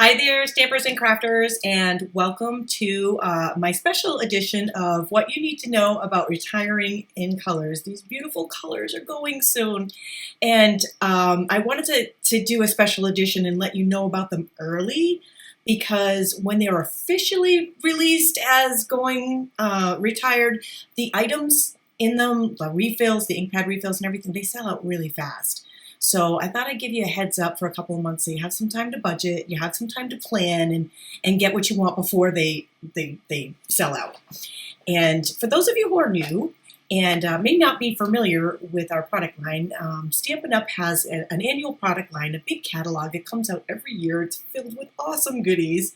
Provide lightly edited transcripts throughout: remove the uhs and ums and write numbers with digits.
Hi there, stampers and crafters, and welcome to my special edition of what you need to know about retiring in colors. These beautiful colors are going soon, and I wanted to do a special edition and let you know about them early, because when they're officially released as going retired, the items in them, the refills, the ink pad refills and everything, they sell out really fast. So I thought I'd give you a heads up for a couple of months so you have some time to budget, you have some time to plan and get what you want before they sell out. And for those of you who are new and may not be familiar with our product line, Stampin' Up! Has an annual product line, a big catalog. It comes out every year. It's filled with awesome goodies.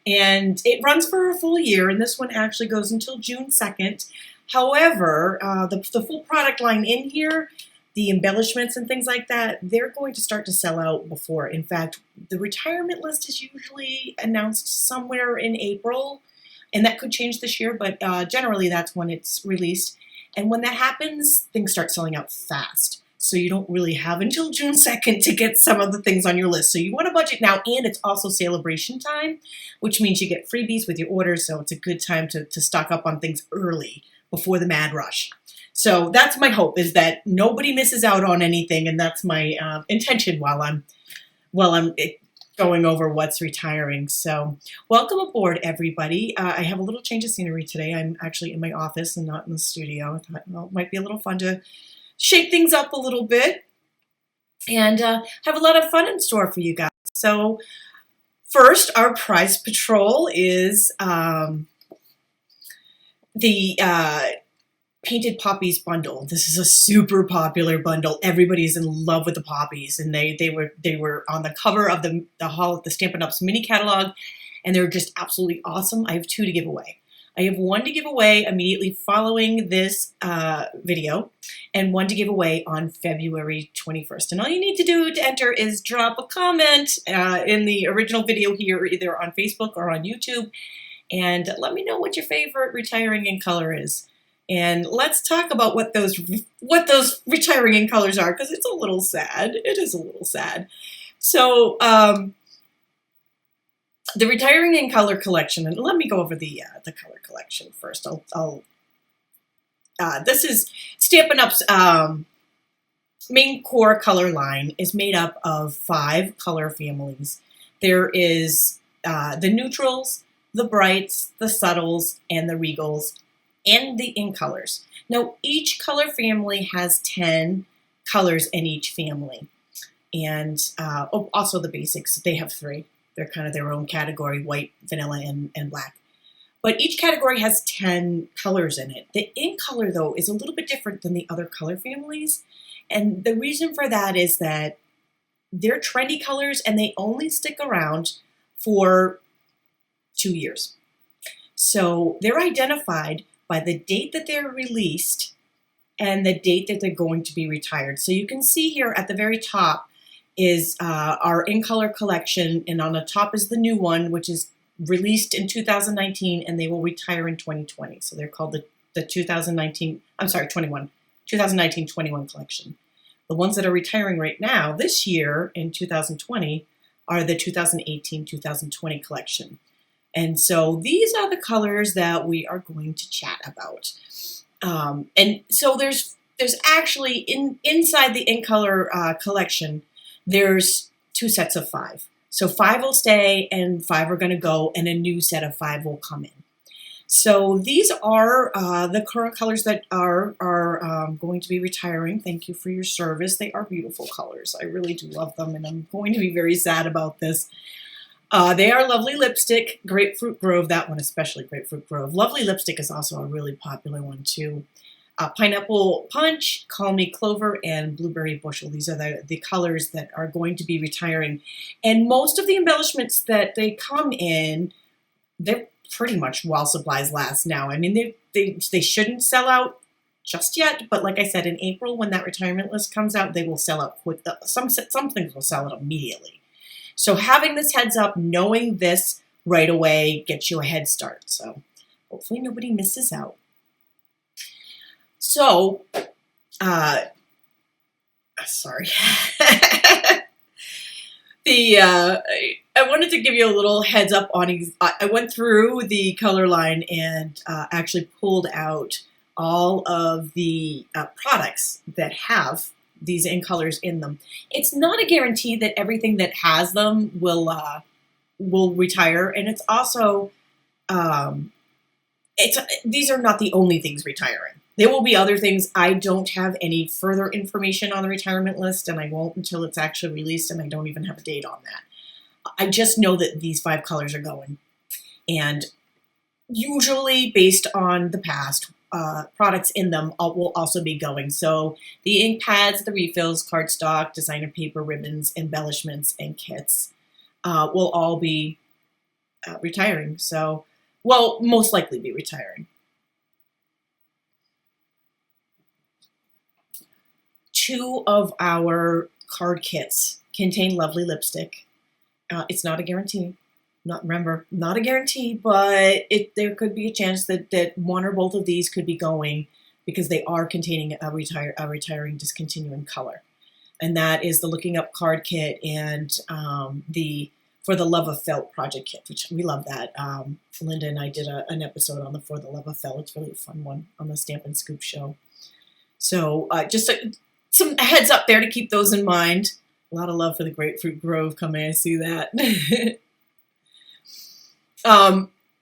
And it runs for a full year, and this one actually goes until June 2nd. However, the full product line in here, the embellishments and things like that, they're going to start to sell out before. In fact, the retirement list is usually announced somewhere in April, and that could change this year, but generally that's when it's released. And when that happens, things start selling out fast. So you don't really have until June 2nd to get some of the things on your list. So you want to budget now, and it's also Sale-a-bration time, which means you get freebies with your orders, so it's a good time to stock up on things early before the mad rush. So that's my hope, is that nobody misses out on anything, and that's my intention while I'm going over what's retiring. So welcome aboard, everybody. I have a little change of scenery today. I'm actually in my office and not in the studio. I thought, well, it might be a little fun to shake things up a little bit and have a lot of fun in store for you guys. So first, our prize patrol is the Painted Puppies bundle. This is a super popular bundle. Everybody's in love with the Puppies, and they were on the cover of the Stampin' Up's mini catalog, and they're just absolutely awesome. I have two to give away. I have one to give away immediately following this video, and one to give away on February 21st. And all you need to do to enter is drop a comment in the original video here, either on Facebook or on YouTube, and let me know what your favorite retiring in color is. And let's talk about what those retiring in colors are, because it's a little sad. It is a little sad. So the retiring in color collection, and let me go over the color collection first. This is Stampin' Up's main core color line is made up of 5 color families. There is the neutrals, the brights, the subtles, and the regals, and the in colors. Now, each color family has 10 colors in each family. And also the basics, they have 3. They're kind of their own category, white, vanilla, and black. But each category has 10 colors in it. The in color, though, is a little bit different than the other color families. And the reason for that is that they're trendy colors, and they only stick around for 2 years. So they're identified by the date that they're released and the date that they're going to be retired. So you can see here at the very top is our in color collection, and on the top is the new one, which is released in 2019, and they will retire in 2020. So they're called the 2019 collection. The ones that are retiring right now this year in 2020 are the 2018-2020 collection. And so these are the colors that we are going to chat about. And so there's actually inside the in color collection, there's 2 sets of 5. So 5 will stay and 5 are going to go, and a new set of 5 will come in. So these are the current colors that are going to be retiring. Thank you for your service. They are beautiful colors. I really do love them, and I'm going to be very sad about this. They are Lovely Lipstick, Grapefruit Grove, that one especially, Grapefruit Grove. Lovely Lipstick is also a really popular one too. Pineapple Punch, Call Me Clover, and Blueberry Bushel. These are the colors that are going to be retiring. And most of the embellishments that they come in, they're pretty much while supplies last now. I mean, they shouldn't sell out just yet, but like I said, in April when that retirement list comes out, they will sell out quick. Some things will sell out immediately. So having this heads up, knowing this right away gets you a head start. So hopefully nobody misses out. So, sorry. I wanted to give you a little heads up on. I went through the color line and actually pulled out all of the products that have these in colors in them. It's not a guarantee that everything that has them will retire, and it's also these are not the only things retiring. There will be other things. I don't have any further information on the retirement list, and I won't until it's actually released, and I don't even have a date on that. I just know that these 5 colors are going, and usually based on the past, products in them will also be going. So the ink pads, the refills, cardstock, designer paper, ribbons, embellishments, and kits will all be retiring. So, well, most likely be retiring. 2 of our card kits contain lovely lipstick. It's not a guarantee. Not a guarantee, but there could be a chance that 1 or both of these could be going because they are containing a retiring discontinuing color. And that is the Looking Up card kit and the For the Love of Felt project kit, which we love that. Linda and I did an episode on the For the Love of Felt. It's really a fun one on the Stampin' Scoop show. So just some heads up there to keep those in mind. A lot of love for the Grapefruit Grove coming. I see that.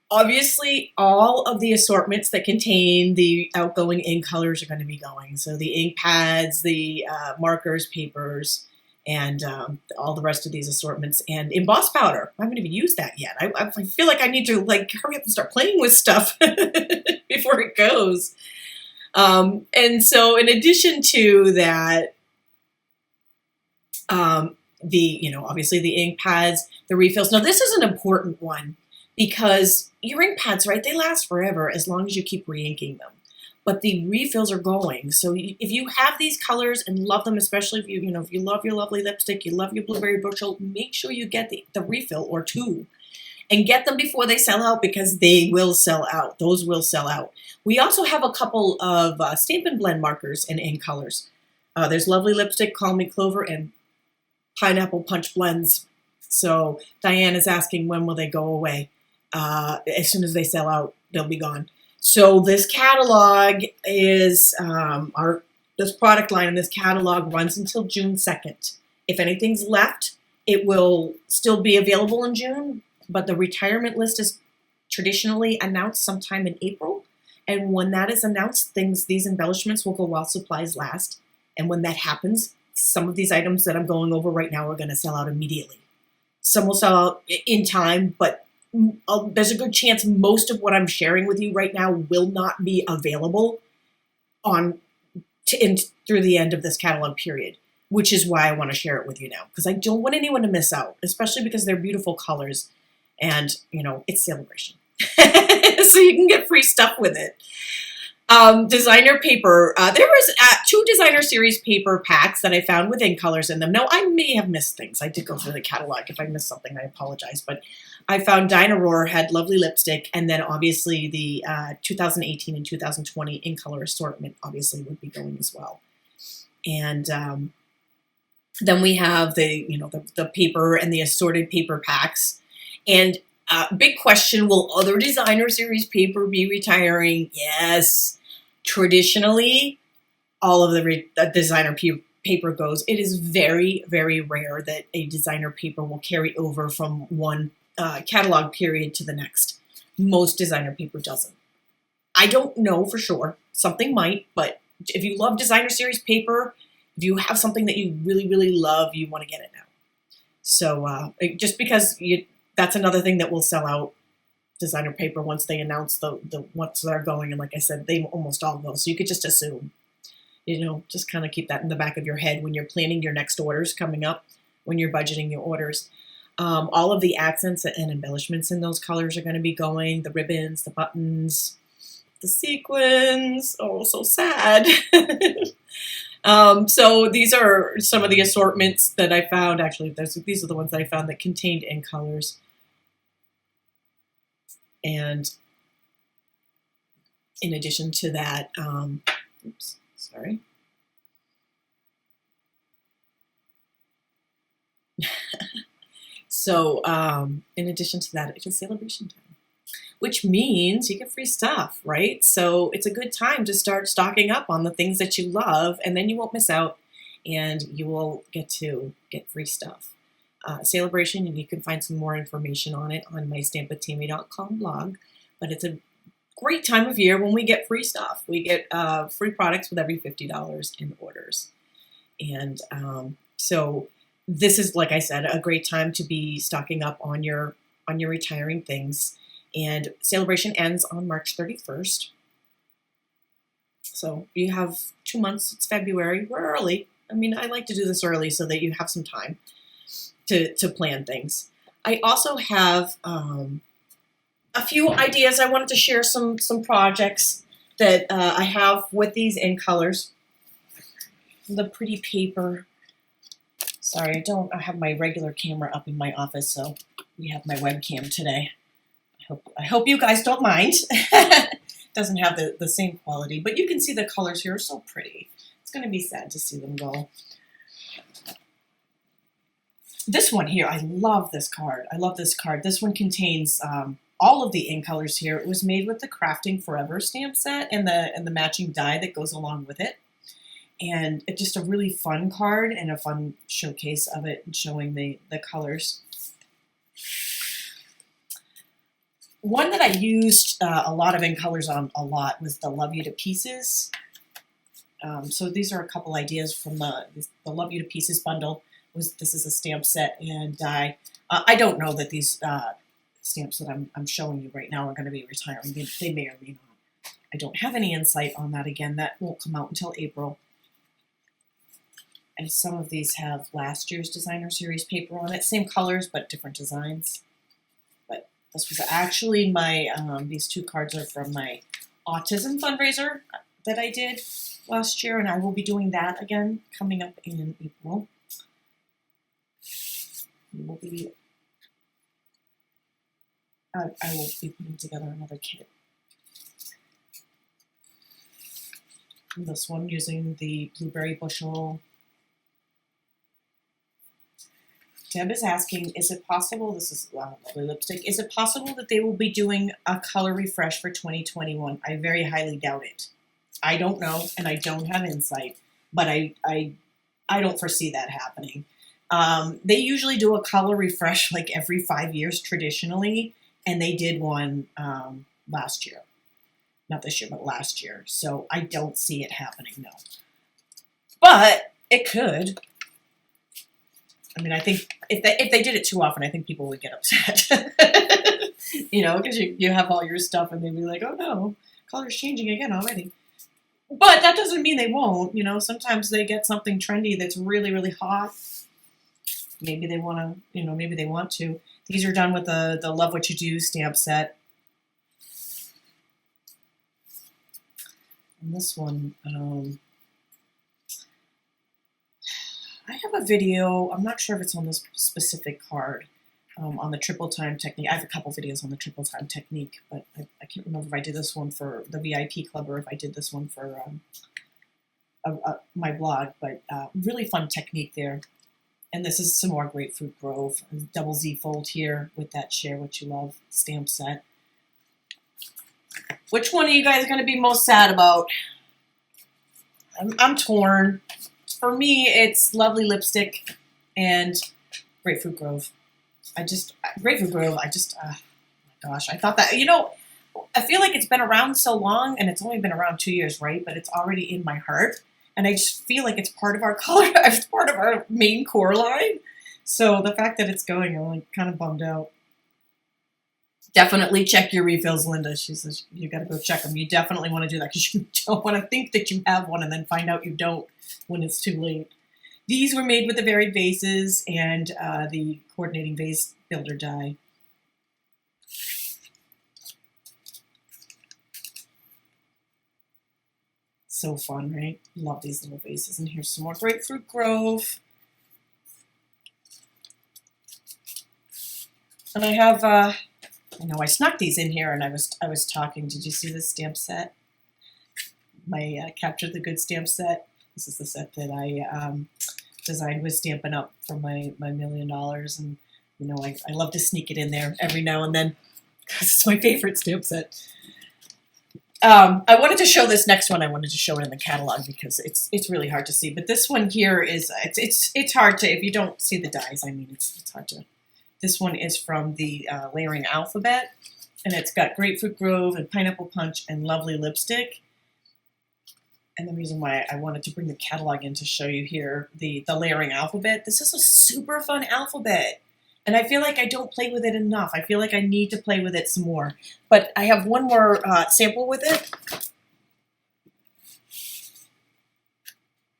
Obviously, all of the assortments that contain the outgoing ink colors are going to be going. So the ink pads, the markers, papers, and all the rest of these assortments. And embossed powder. I haven't even used that yet. I feel like I need to hurry up and start playing with stuff before it goes. And so in addition to that, obviously the ink pads, the refills. Now this is an important one because your ink pads, right, they last forever as long as you keep re-inking them. But the refills are going. So if you have these colors and love them, especially if you love your lovely lipstick, you love your blueberry bushel, make sure you get the refill or 2 and get them before they sell out because they will sell out. Those will sell out. We also have a couple of Stampin' Blend markers in ink colors. There's Lovely Lipstick, Call Me Clover, and Pineapple Punch blends. So Diane is asking when will they go away. As soon as they sell out, they'll be gone. So this catalog is this product line and this catalog runs until June 2nd. If anything's left, it will still be available in June, but the retirement list is traditionally announced sometime in April. And when that is announced, these embellishments will go while supplies last. And when that happens, some of these items that I'm going over right now are going to sell out immediately. Some will sell out in time, but there's a good chance most of what I'm sharing with you right now will not be available through the end of this catalog period, which is why I want to share it with you now, because I don't want anyone to miss out, especially because they're beautiful colors and, it's Sale-a-bration. So you can get free stuff with it. Designer paper. There was 2 designer series paper packs that I found with ink colors in them. Now, I may have missed things. I did go through the catalog. If I missed something, I apologize. But I found Dynaroar had lovely lipstick, and then obviously the 2018 and 2020 ink color assortment obviously would be going as well. And then we have the paper and the assorted paper packs. And big question, will other designer series paper be retiring? Yes. Traditionally, all of the designer paper goes. It is very, very rare that a designer paper will carry over from one catalog period to the next. Most designer paper doesn't. I don't know for sure. Something might, but if you love designer series paper, if you have something that you really, really love, you want to get it now. So just because that's another thing that will sell out designer paper once they announce the ones that are going. And like I said, they almost all go. So you could just assume, just kind of keep that in the back of your head when you're planning your next orders coming up, when you're budgeting your orders. All of the accents and embellishments in those colors are going to be going. The ribbons, the buttons, the sequins. Oh, so sad. So these are some of the assortments that I found. Actually, these are the ones that I found that contained ink colors. And in addition to that, oops, sorry. So in addition to that, it is Sale-a-bration time, which means you get free stuff, right? So it's a good time to start stocking up on the things that you love, and then you won't miss out, and you will get to get free stuff. Sale-a-bration, and you can find some more information on it on my stampwithtami.com blog. But it's a great time of year when we get free stuff. We get free products with every $50 in orders. And so this is, like I said, a great time to be stocking up on your retiring things. And Sale-a-bration ends on March 31st. So you have 2 months. It's February. We're early. I mean, I like to do this early so that you have some time to plan things. I also have a few ideas. I wanted to share some projects that I have with these in colors. The pretty paper. Sorry, I have my regular camera up in my office, so we have my webcam today. I hope you guys don't mind. Doesn't have the same quality, but you can see the colors here are so pretty. It's going to be sad to see them go. This one here, I love this card. I love this card. This one contains all of the in colors here. It was made with the Crafting Forever stamp set and the matching die that goes along with it. And it's just a really fun card and a fun showcase of it and showing the colors. One that I used a lot of in colors on a lot was the Love You to Pieces. So these are a couple ideas from the Love You to Pieces bundle. This is a stamp set and die. I don't know that these stamps that I'm showing you right now are going to be retiring. They may or may not. I don't have any insight on that. Again, that won't come out until April. And some of these have last year's designer series paper on it. Same colors, but different designs. But this was actually my, these two cards are from my autism fundraiser that I did last year. And I will be doing that again coming up in April. I will be putting together another kit. And this one using the Blueberry Bushel. Deb is asking, is it possible, this is lovely lipstick, is it possible that they will be doing a color refresh for 2021? I very highly doubt it. I don't know, and I don't have insight, but I don't foresee that happening. They usually do a color refresh like every 5 years traditionally, and they did one last year. Not this year, but last year. So I don't see it happening, no. But it could. I mean, I think if they did it too often, I think people would get upset. You know, because you have all your stuff and they'd be like, oh no, color's changing again already. But that doesn't mean they won't. You know, sometimes they get something trendy that's really, really hot. Maybe they want to, you know, maybe they want to. These are done with the Love What You Do stamp set. And this one, I have a video, I'm not sure if it's on this specific card, on the triple time technique. I have a couple videos on the triple time technique, but I can't remember if I did this one for the VIP club or if I did this one for my blog, but really fun technique there. And this is some more Grapefruit Grove, double Z fold here with that Share What You Love stamp set. Which one are you guys going to be most sad about? I'm torn. For me, it's Lovely Lipstick and Grapefruit Grove. Grapefruit Grove, oh my gosh, I thought that, you know, I feel like it's been around so long, and it's only been around 2 years, right? But it's already in my heart, and I just feel like it's part of our color, it's part of our main core line. So the fact that it's going, I'm like kind of bummed out. Definitely check your refills, Linda. She says you got to go check them. You definitely want to do that because you don't want to think that you have one and then find out you don't when it's too late. These were made with the varied vases and the coordinating vase builder die. So fun, right? Love these little vases. And here's some more Grapefruit Grove. And I have, I know I snuck these in here and I was talking. Did you see this stamp set? My Capture the Good stamp set. This is the set that I designed with Stampin' Up! For my $1 million. And You know, I love to sneak it in there every now and then because it's my favorite stamp set. I wanted to show this next one. I wanted to show it in the catalog because it's really hard to see. But this one here is it's hard to, if you don't see the dies. I mean, it's hard to. This one is from the Layering Alphabet, and it's got Grapefruit Grove and Pineapple Punch and Lovely Lipstick. And the reason why I wanted to bring the catalog in to show you here the Layering Alphabet. This is a super fun alphabet. And I feel like I don't play with it enough. I feel like I need to play with it some more. But I have one more sample with it.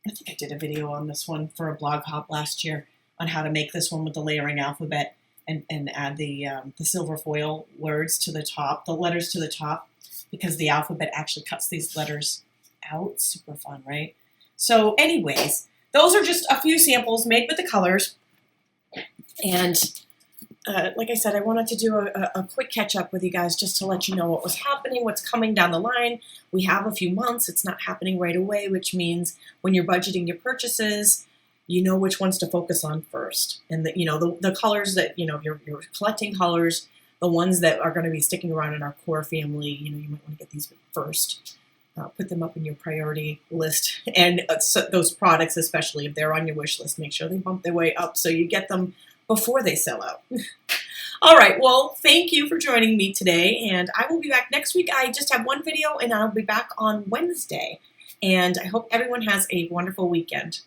I think I did a video on this one for a blog hop last year on how to make this one with the Layering Alphabet and add the silver foil words to the top, the letters to the top, because the alphabet actually cuts these letters out. Super fun, right? So anyways, those are just a few samples made with the colors. And like I said, I wanted to do a quick catch up with you guys just to let you know what was happening, what's coming down the line. We have a few months. It's not happening right away, which means when you're budgeting your purchases, you know which ones to focus on first. And the colors that, you're collecting colors, the ones that are going to be sticking around in our core family, you might want to get these first. Put them up in your priority list. And so those products, especially if they're on your wish list, make sure they bump their way up so you get them before they sell out. All right, well, thank you for joining me today, and I will be back next week. I just have one video, and I'll be back on Wednesday, and I hope everyone has a wonderful weekend.